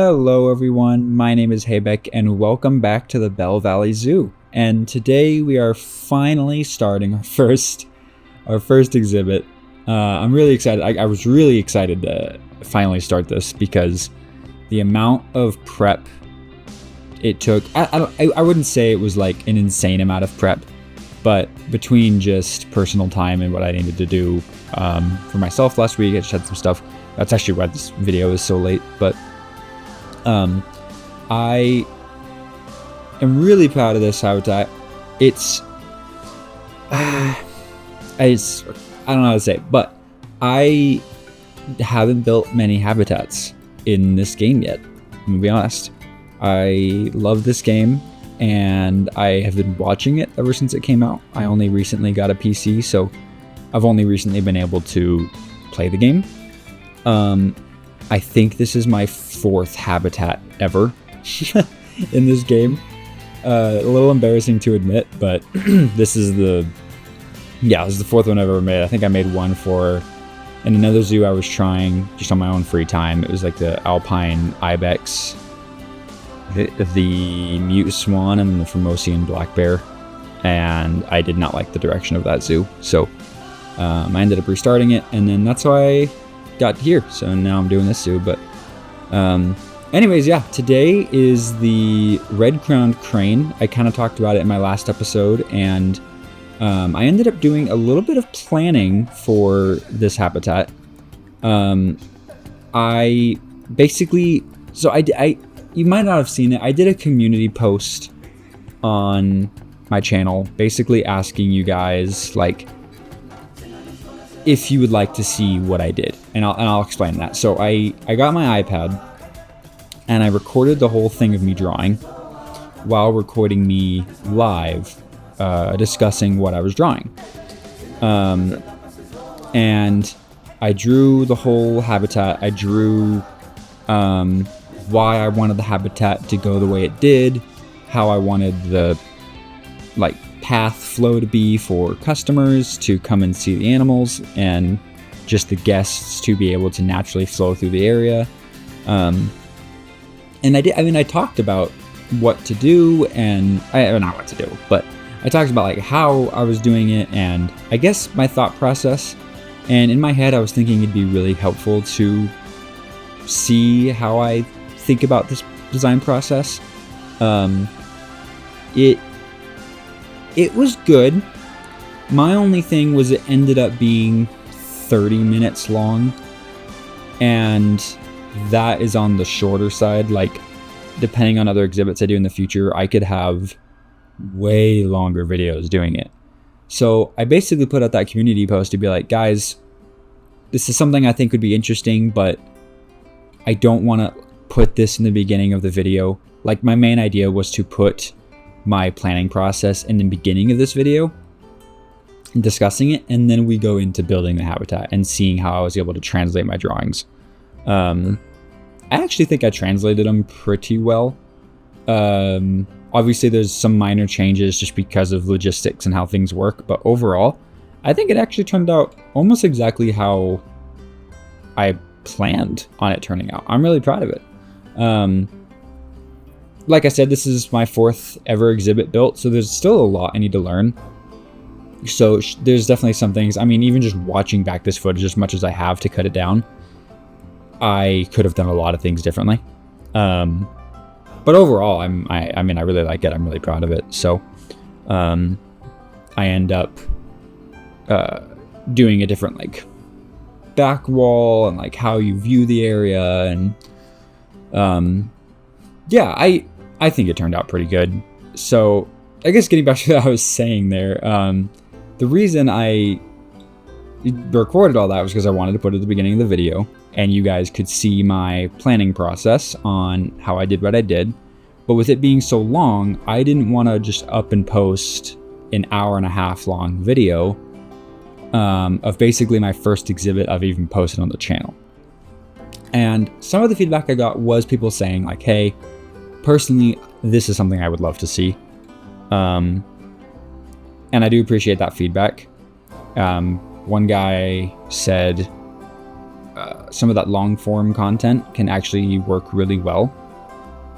Hello everyone, my name is Haybeck and welcome back to the Bell Valley Zoo. And today we are finally starting our first exhibit. I'm really excited. I was really excited to finally start this because the amount of prep it took, I wouldn't say it was like an insane amount of prep, but between just personal time and what I needed to do for myself last week, I just had some stuff. That's actually why this video is so late, but I am really proud of this habitat. I don't know how to say it, but I haven't built many habitats in this game yet. I'm gonna be honest. I love this game and I have been watching it ever since it came out. I only recently got a PC, so I've only recently been able to play the game. I think this is my fourth habitat ever in this game. A little embarrassing to admit, but this is the fourth one I've ever made. I think I made one in another zoo I was trying just on my own free time. It was like the Alpine Ibex, the Mute Swan, and the Formosian Black Bear, and I did not like the direction of that zoo, so I ended up restarting it, and then that's why I got here. So now I'm doing this zoo, but anyways, yeah, today is the red-crowned crane. I kind of talked about it in my last episode, and I ended up doing a little bit of planning for this habitat. I basically, you might not have seen it, I did a community post on my channel basically asking you guys like if you would like to see what I did, and I'll explain that. So I got my iPad and I recorded the whole thing of me drawing while recording me live discussing what I was drawing, and I drew the whole habitat. I drew why I wanted the habitat to go the way it did, how I wanted the path flow to be for customers to come and see the animals, and just the guests to be able to naturally flow through the area. And I talked about what to do, and not what to do, but I talked about how I was doing it, and I guess my thought process. And in my head, I was thinking it'd be really helpful to see how I think about this design process. It was good. My only thing was it ended up being 30 minutes long, and that is on the shorter side. Depending on other exhibits I do in the future, I could have way longer videos doing it. So I basically put out that community post to be like, guys, this is something I think would be interesting, but I don't want to put this in the beginning of the video. My main idea was to put my planning process in the beginning of this video and discussing it, and then we go into building the habitat and seeing how I was able to translate my drawings. I actually think I translated them pretty well. Obviously there's some minor changes just because of logistics and how things work, but overall I think it actually turned out almost exactly how I planned on it turning out. I'm really proud of it. Like I said, this is my fourth ever exhibit built, so there's still a lot I need to learn. So there's definitely some things, even just watching back this footage as much as I have to cut it down, I could have done a lot of things differently. But overall, I really like it. I'm really proud of it. So I end up doing a different back wall and how you view the area, and yeah, I think it turned out pretty good. So I guess getting back to what I was saying there, the reason I recorded all that was because I wanted to put it at the beginning of the video, and you guys could see my planning process on how I did what I did. But with it being so long, I didn't want to just up and post an hour-and-a-half long video of basically my first exhibit I've even posted on the channel. And some of the feedback I got was people saying hey, personally, this is something I would love to see. And I do appreciate that feedback. One guy said, some of that long form content can actually work really well,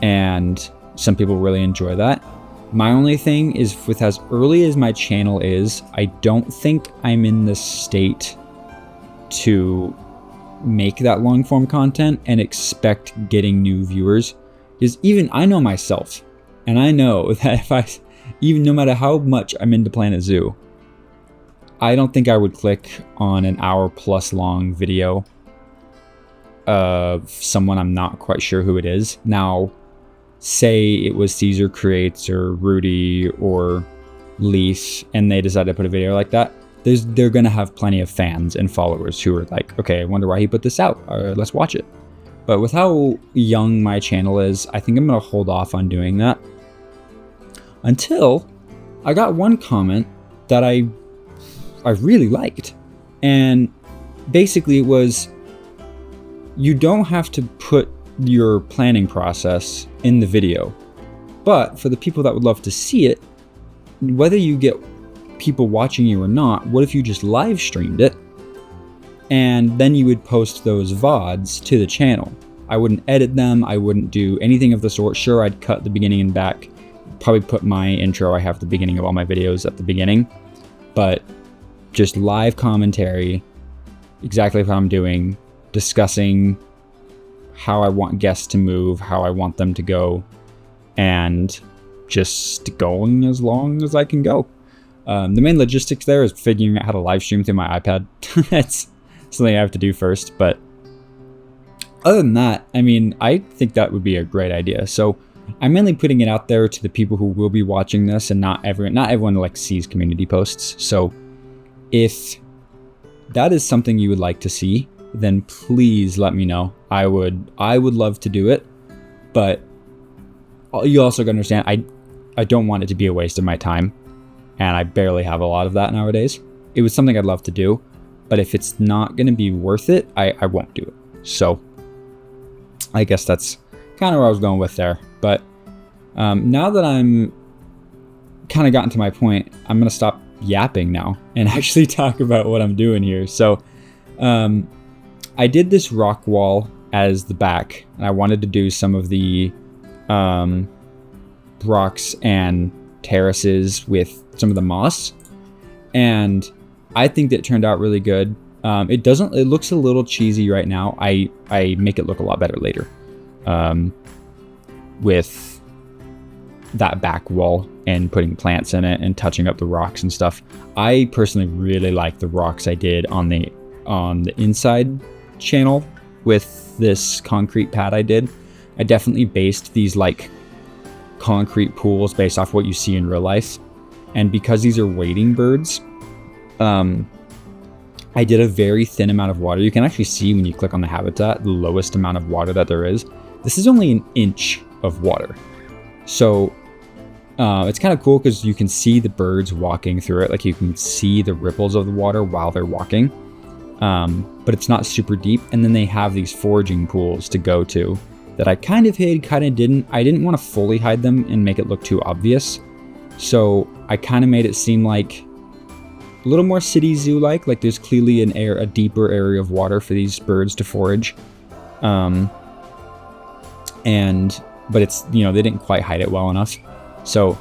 and some people really enjoy that. My only thing is, with as early as my channel is, I don't think I'm in the state to make that long form content and expect getting new viewers. Because even I know myself, and I know that even no matter how much I'm into Planet Zoo, I don't think I would click on an hour-plus long video of someone I'm not quite sure who it is. Now, say it was Caesar Creates or Rudy or Leaf, and they decided to put a video like that, they're going to have plenty of fans and followers who are like, okay, I wonder why he put this out. Let's watch it. But with how young my channel is, I think I'm going to hold off on doing that until I got one comment that I really liked. And basically it was, you don't have to put your planning process in the video, but for the people that would love to see it, whether you get people watching you or not, what if you just live streamed it and then you would post those VODs to the channel? I wouldn't edit them, I wouldn't do anything of the sort. Sure, I'd cut the beginning and back, probably put my intro, I have the beginning of all my videos at the beginning, but just live commentary, exactly what I'm doing, discussing how I want guests to move, how I want them to go, and just going as long as I can go. The main logistics there is figuring out how to live stream through my iPad. That's something I have to do first, but other than that, I mean, I think that would be a great idea. So I'm mainly putting it out there to the people who will be watching this, and not everyone like sees community posts. So if that is something you would like to see, then please let me know. I would love to do it, but you also gotta understand, I don't want it to be a waste of my time, and I barely have a lot of that nowadays. It was something I'd love to do, but if it's not gonna be worth it, I won't do it. So I guess that's kind of where I was going with there. But now that I'm kind of gotten to my point, I'm gonna stop yapping now and actually talk about what I'm doing here. So I did this rock wall as the back, and I wanted to do some of the rocks and terraces with some of the moss, and I think that it turned out really good. It looks a little cheesy right now. I make it look a lot better later with that back wall and putting plants in it and touching up the rocks and stuff. I personally really like the rocks I did on the inside channel with this concrete pad I did. I definitely based these like concrete pools based off what you see in real life, and because these are wading birds, I did a very thin amount of water. You can actually see when you click on the habitat the lowest amount of water that there is. This is only an inch of water, so it's kind of cool because you can see the birds walking through it. Like, you can see the ripples of the water while they're walking, but it's not super deep. And then they have these foraging pools to go to that I kind of hid, kind of didn't. I didn't want to fully hide them and make it look too obvious, so I kind of made it seem like a little more city zoo-like. Like there's clearly a deeper area of water for these birds to forage, but it's, you know, they didn't quite hide it well enough. So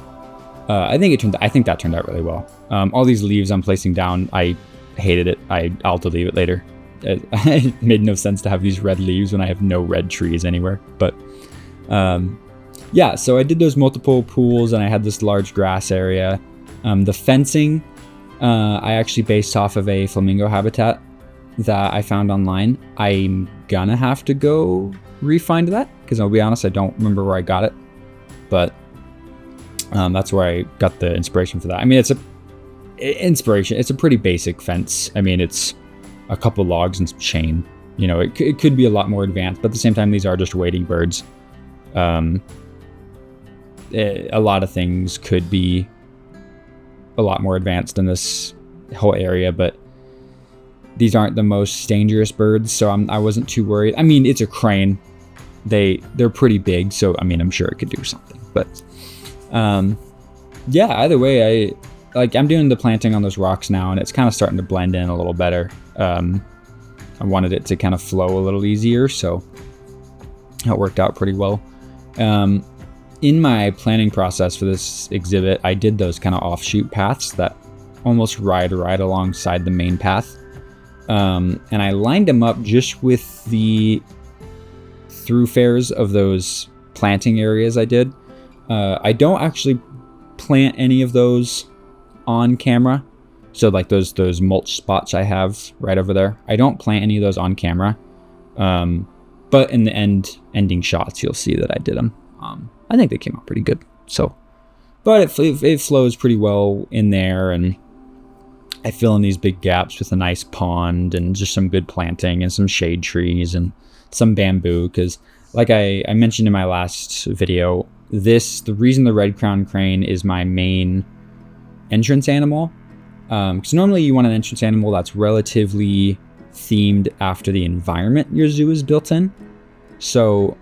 I think that turned out really well. All these leaves I'm placing down, I hated it. I'll delete it later. It made no sense to have these red leaves when I have no red trees anywhere. But yeah, so I did those multiple pools, and I had this large grass area. The fencing, I actually based off of a flamingo habitat that I found online. I'm gonna have to go re-find that, because I'll be honest, I don't remember where I got it. But that's where I got the inspiration for that. I mean, it's a pretty basic fence. I mean, it's a couple logs and some chain. You know, it could be a lot more advanced, but at the same time, these are just wading birds. A lot of things could be a lot more advanced in this whole area, but these aren't the most dangerous birds, so I wasn't too worried. I mean, it's a crane. They're pretty big, so I mean, I'm sure it could do something. But yeah, either way, I'm doing the planting on those rocks now, and it's kind of starting to blend in a little better. I wanted it to kind of flow a little easier, so it worked out pretty well. In my planning process for this exhibit, I did those kind of offshoot paths that almost ride right alongside the main path. And I lined them up just with the thoroughfares of those planting areas I did. I don't actually plant any of those on camera. So like those mulch spots I have right over there, I don't plant any of those on camera. But in the ending shots, you'll see that I did them. I think they came out pretty good. So, but it flows pretty well in there, and I fill in these big gaps with a nice pond and just some good planting and some shade trees and some bamboo. Because like I mentioned in my last video, the reason the red crown crane is my main entrance animal. Because normally you want an entrance animal that's relatively themed after the environment your zoo is built in. So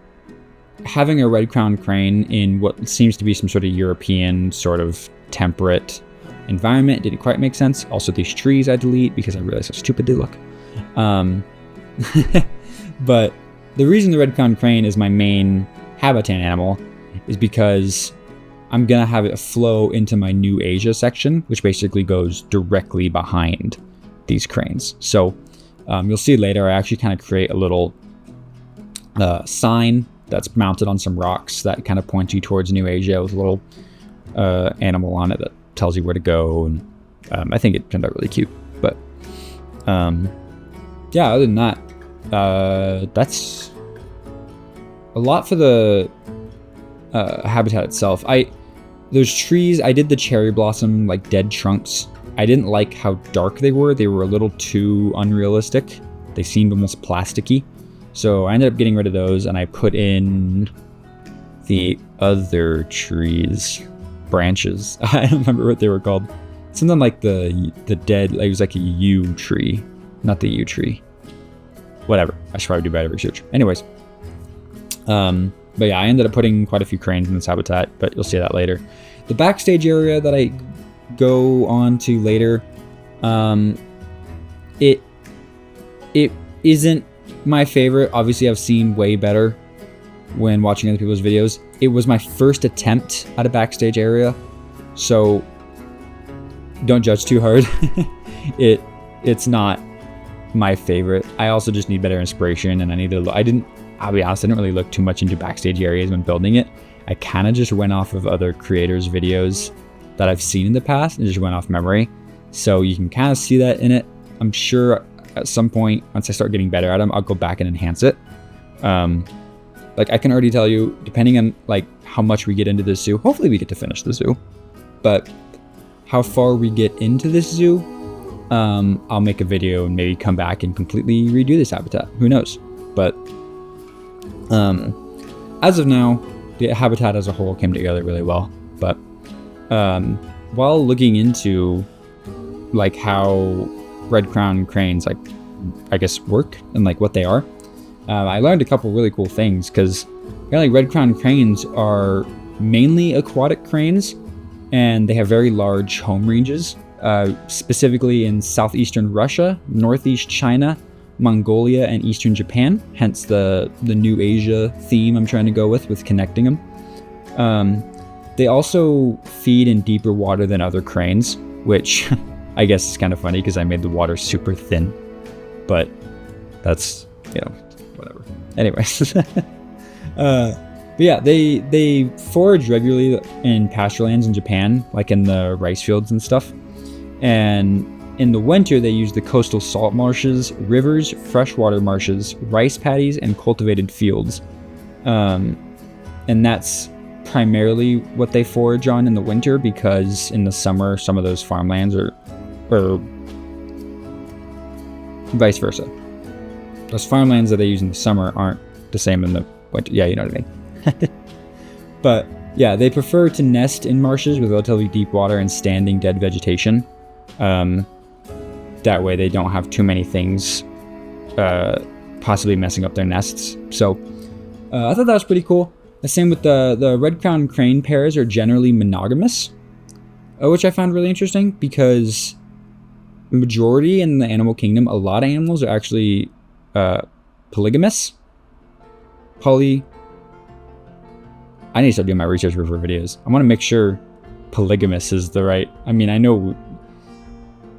having a red crown crane in what seems to be some sort of European sort of temperate environment didn't quite make sense. Also, these trees I delete because I realize how stupid they look. But the reason the red crown crane is my main habitat animal is because I'm gonna have it flow into my New Asia section, which basically goes directly behind these cranes. So you'll see later, I actually kind of create a little sign that's mounted on some rocks that kind of point you towards New Asia with a little animal on it that tells you where to go. And I think it turned out really cute. But yeah, other than that, that's a lot for the habitat itself. Those trees, I did the cherry blossom like dead trunks. I didn't like how dark they were. They were a little too unrealistic. They seemed almost plasticky. So I ended up getting rid of those, and I put in the other trees, branches. I don't remember what they were called. Something like the dead, it was like a yew tree, not the yew tree. Whatever. I should probably do better research. Anyways. But yeah, I ended up putting quite a few cranes in this habitat, but you'll see that later. The backstage area that I go on to later, it isn't my favorite. Obviously, I've seen way better when watching other people's videos. It was my first attempt at a backstage area, so don't judge too hard. It's not my favorite. I also just need better inspiration, and I'll be honest, I didn't really look too much into backstage areas when building it. I kind of just went off of other creators' videos that I've seen in the past and just went off memory. So you can kind of see that in it. I'm sure at some point, once I start getting better at them, I'll go back and enhance it. Like I can already tell you, depending on like how much we get into this zoo, hopefully we get to finish the zoo, but how far we get into this zoo, I'll make a video and maybe come back and completely redo this habitat. Who knows? But as of now, the habitat as a whole came together really well. But while looking into like how red crown cranes, like I guess work and like what they are, I learned a couple really cool things, because apparently red crown cranes are mainly aquatic cranes, and they have very large home ranges, specifically in southeastern Russia, northeast China, Mongolia, and eastern Japan, hence the New Asia theme I'm trying to go with connecting them. They also feed in deeper water than other cranes, which I guess is kind of funny because I made the water super thin, but that's, whatever. Anyways. But yeah, they forage regularly in pasture lands in Japan, like in the rice fields and stuff. And in the winter, they use the coastal salt marshes, rivers, freshwater marshes, rice paddies, and cultivated fields. And that's primarily what they forage on in the winter, because in the summer, some of those farmlands or vice versa. Those farmlands that they use in the summer aren't the same in the winter. Yeah, you know what I mean. But yeah, they prefer to nest in marshes with relatively deep water and standing dead vegetation. That way they don't have too many things possibly messing up their nests. So I thought that was pretty cool. The same with the red crown crane pairs are generally monogamous, which I found really interesting, because the majority in the animal kingdom, a lot of animals are actually polygamous. I need to start doing my research for videos. I want to make sure polygamous is the right. I mean, I know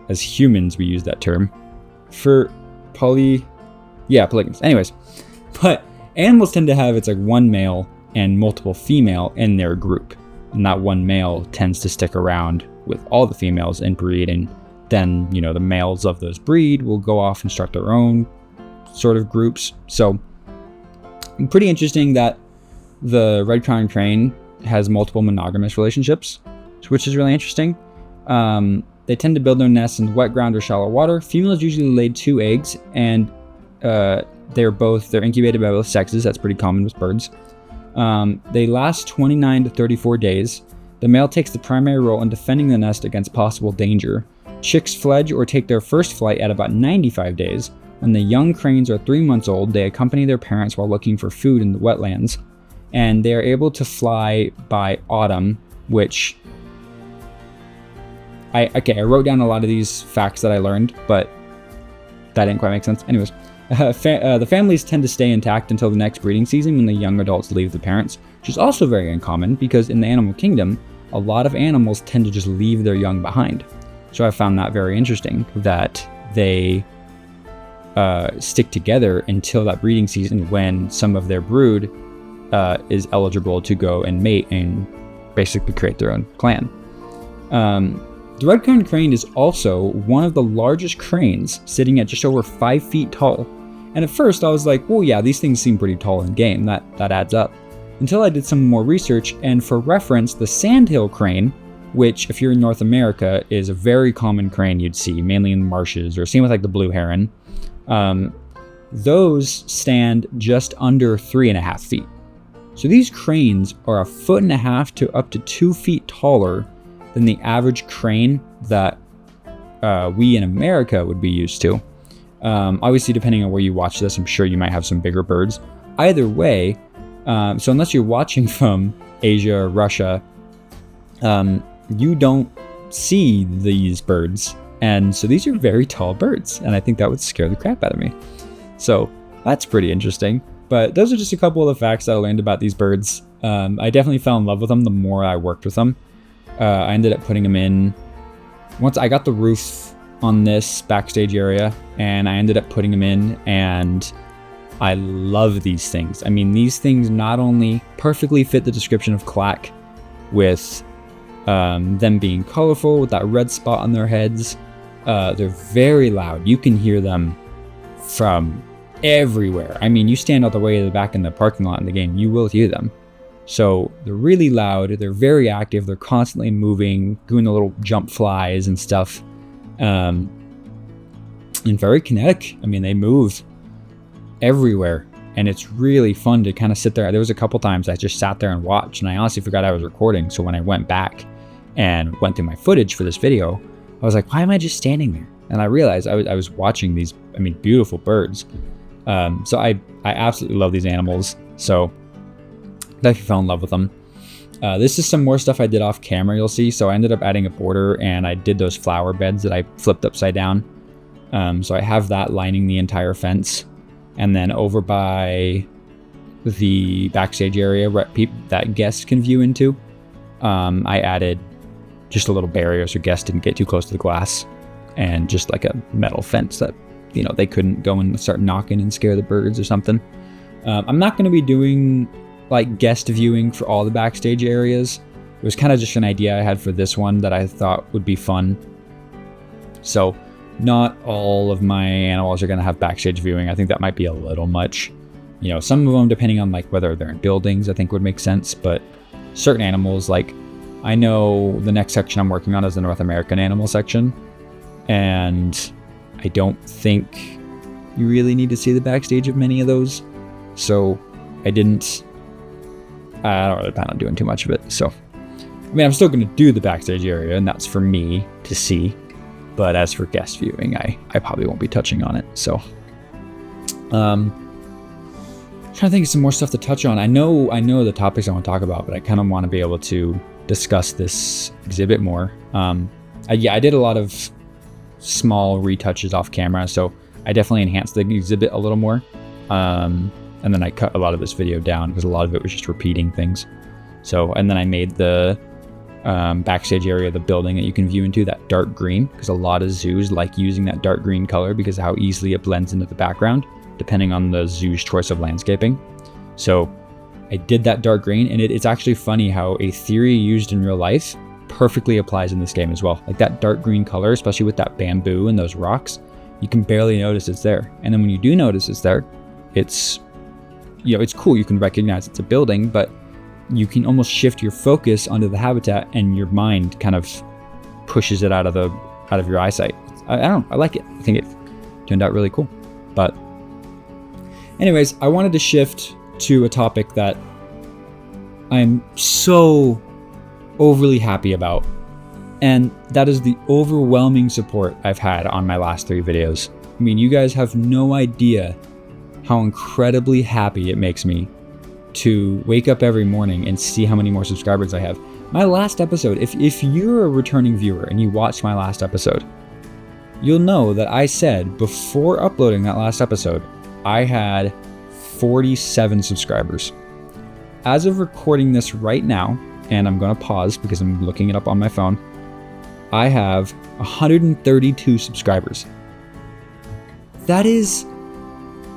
as humans we use that term for polygamous. Anyways, but animals tend to have, it's like one male and multiple female in their group, and that one male tends to stick around with all the females and breed, and then, you know, the males of those breed will go off and start their own sort of groups. So pretty interesting that the red-crowned crane has multiple monogamous relationships, which is really interesting. They tend to build their nests in wet ground or shallow water. Females usually lay 2 eggs, and they're incubated by both sexes. That's pretty common with birds. They last 29 to 34 days. The male takes the primary role in defending the nest against possible danger. Chicks fledge or take their first flight at about 95 days. When the young cranes are 3 months old, they accompany their parents while looking for food in the wetlands, and they are able to fly by autumn, which I wrote down a lot of these facts that I learned, but that didn't quite make sense. Anyways, the families tend to stay intact until the next breeding season when the young adults leave the parents, which is also very uncommon because in the animal kingdom, a lot of animals tend to just leave their young behind. So I found that very interesting that they stick together until that breeding season when some of their brood is eligible to go and mate and basically create their own clan. The red-crowned crane is also one of the largest cranes, sitting at just over 5 feet tall. And at first I was like, well, yeah, these things seem pretty tall in game, that adds up. Until I did some more research, and for reference, the sandhill crane, which if you're in North America is a very common crane you'd see, mainly in marshes, or same with like the blue heron, those stand just under 3.5 feet. So these cranes are 1.5 feet to up to 2 feet taller than the average crane that we in America would be used to. Obviously, depending on where you watch this, I'm sure you might have some bigger birds. Either way, so unless you're watching from Asia or Russia, you don't see these birds. And so these are very tall birds, and I think that would scare the crap out of me. So that's pretty interesting. But those are just a couple of the facts that I learned about these birds. I definitely fell in love with them the more I worked with them. I ended up putting them in, once I got the roof on this backstage area, and I ended up putting them in, and I love these things. I mean, these things not only perfectly fit the description of clack with them being colorful with that red spot on their heads, they're very loud. You can hear them from everywhere. I mean, you stand all the way to the back in the parking lot in the game, you will hear them. So they're really loud, they're very active, they're constantly moving, doing the little jump flies and stuff. And very kinetic. I mean, they move everywhere, and it's really fun to kind of sit there. There was a couple times I just sat there and watched, and I honestly forgot I was recording. So when I went back and went through my footage for this video, I was like, why am I just standing there? And I realized I was watching these, I mean, beautiful birds. So I absolutely love these animals. So definitely fell in love with them. This is some more stuff I did off camera, you'll see. So I ended up adding a border, and I did those flower beds that I flipped upside down. So I have that lining the entire fence. And then over by the backstage area that guests can view into, I added just a little barrier so guests didn't get too close to the glass, and just like a metal fence that, you know, they couldn't go and start knocking and scare the birds or something. I'm not going to be doing like guest viewing for all the backstage areas. It was kind of just an idea I had for this one that I thought would be fun. So not all of my animals are going to have backstage viewing. I think that might be a little much. You know, some of them, depending on like whether they're in buildings, I think would make sense. But certain animals, like I know the next section I'm working on is the North American animal section, and I don't think you really need to see the backstage of many of those. So I don't really plan on doing too much of it. So, I mean, I'm still going to do the backstage area, and that's for me to see. But as for guest viewing, I probably won't be touching on it. So, trying to think of some more stuff to touch on. I know the topics I want to talk about, but I kind of want to be able to discuss this exhibit more. I did a lot of small retouches off camera. So I definitely enhanced the exhibit a little more. And then I cut a lot of this video down because a lot of it was just repeating things. So, and then I made the backstage area of the building that you can view into that dark green, because a lot of zoos like using that dark green color because of how easily it blends into the background, depending on the zoo's choice of landscaping. So I did that dark green, and it's actually funny how a theory used in real life perfectly applies in this game as well. Like that dark green color, especially with that bamboo and those rocks, you can barely notice it's there. And then when you do notice it's there, it's, you know, it's cool. You can recognize it's a building, but you can almost shift your focus onto the habitat, and your mind kind of pushes it out of your eyesight. I don't know, I like it. I think it turned out really cool. But anyways, I wanted to shift to a topic that I'm so overly happy about, and that is the overwhelming support I've had on my last 3 videos. I mean, you guys have no idea how incredibly happy it makes me to wake up every morning and see how many more subscribers I have. My last episode, if you're a returning viewer and you watched my last episode, you'll know that I said before uploading that last episode, I had 47 subscribers. As of recording this right now, and I'm going to pause because I'm looking it up on my phone, I have 132 subscribers. That is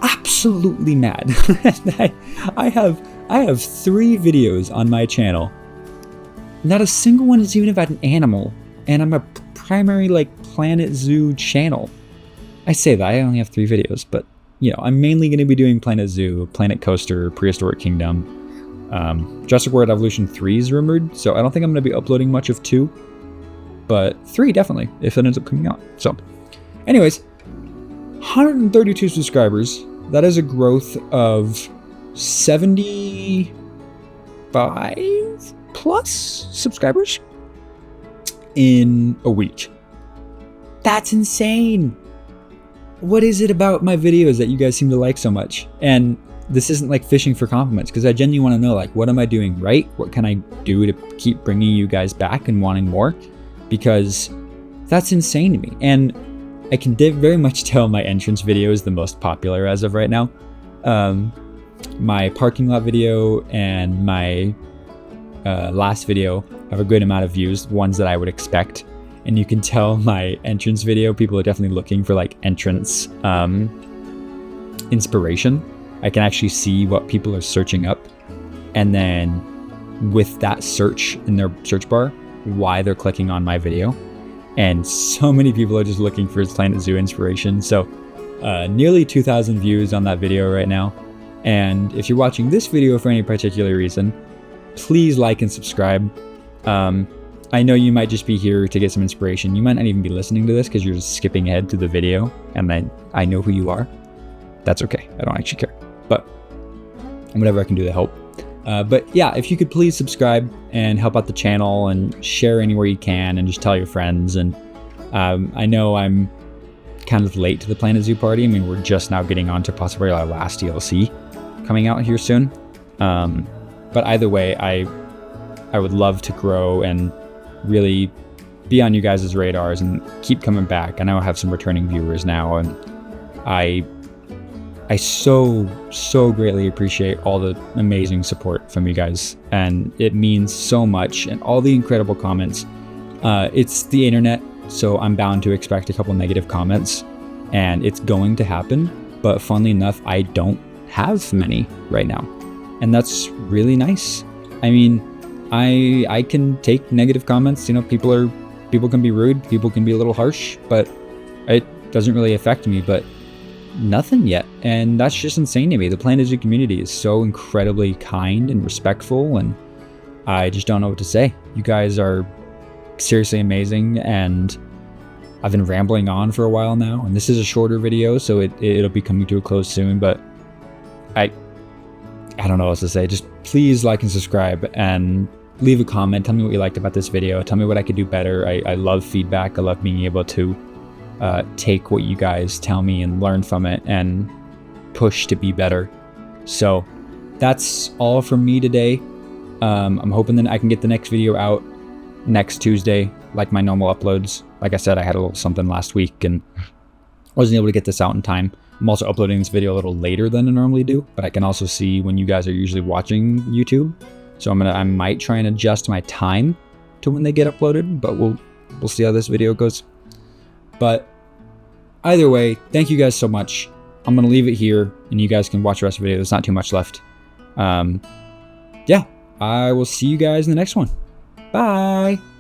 absolutely mad. I have 3 videos on my channel. Not a single one is even about an animal, and I'm a primary like Planet Zoo channel. I say that I only have 3 videos, but you know, I'm mainly going to be doing Planet Zoo, Planet Coaster, Prehistoric Kingdom. Jurassic World Evolution 3 is rumored, so I don't think I'm going to be uploading much of 2, but 3 definitely, if it ends up coming out. So anyways, 132 subscribers. That is a growth of 75 plus subscribers in a week. That's insane. What is it about my videos that you guys seem to like so much? And this isn't like fishing for compliments, because I genuinely want to know, like, what am I doing right? What can I do to keep bringing you guys back and wanting more? Because that's insane to me. And I can very much tell my entrance video is the most popular as of right now. My parking lot video and my last video have a good amount of views, ones that I would expect. And you can tell my entrance video, people are definitely looking for like entrance inspiration. I can actually see what people are searching up, and then with that search in their search bar, why they're clicking on my video. And so many people are just looking for Planet Zoo inspiration. So nearly 2,000 views on that video right now. And if you're watching this video for any particular reason, please like and subscribe. I know you might just be here to get some inspiration. You might not even be listening to this because you're just skipping ahead to the video, and I know who you are. That's okay. I don't actually care. But whatever I can do to help. But yeah, if you could please subscribe and help out the channel and share anywhere you can, and just tell your friends. And I know I'm kind of late to the Planet Zoo party. I mean, we're just now getting on to possibly our last DLC coming out here soon. But either way, I would love to grow and really be on you guys' radars and keep coming back. I know I have some returning viewers now, and I so greatly appreciate all the amazing support from you guys, and it means so much, and all the incredible comments. It's the internet, so I'm bound to expect a couple negative comments, and it's going to happen, but funnily enough, I don't have many right now, and that's really nice. I mean, I can take negative comments. You know, people can be rude, people can be a little harsh, but it doesn't really affect me. But nothing yet, and that's just insane to me. The Planet Zoo community is so incredibly kind and respectful, and I just don't know what to say. You guys are seriously amazing, and I've been rambling on for a while now, and this is a shorter video, so it'll be coming to a close soon, but I don't know what else to say. Just please like and subscribe and leave a comment. Tell me what you liked about this video. Tell me what I could do better. I love feedback. I love being able to take what you guys tell me and learn from it and push to be better. So that's all from me today. I'm hoping that I can get the next video out next Tuesday, like my normal uploads. Like I said, I had a little something last week, and wasn't able to get this out in time. I'm also uploading this video a little later than I normally do, but I can also see when you guys are usually watching YouTube. So I might try and adjust my time to when they get uploaded, but we'll see how this video goes. But either way, thank you guys so much. I'm going to leave it here, and you guys can watch the rest of the video. There's not too much left. Yeah, I will see you guys in the next one. Bye!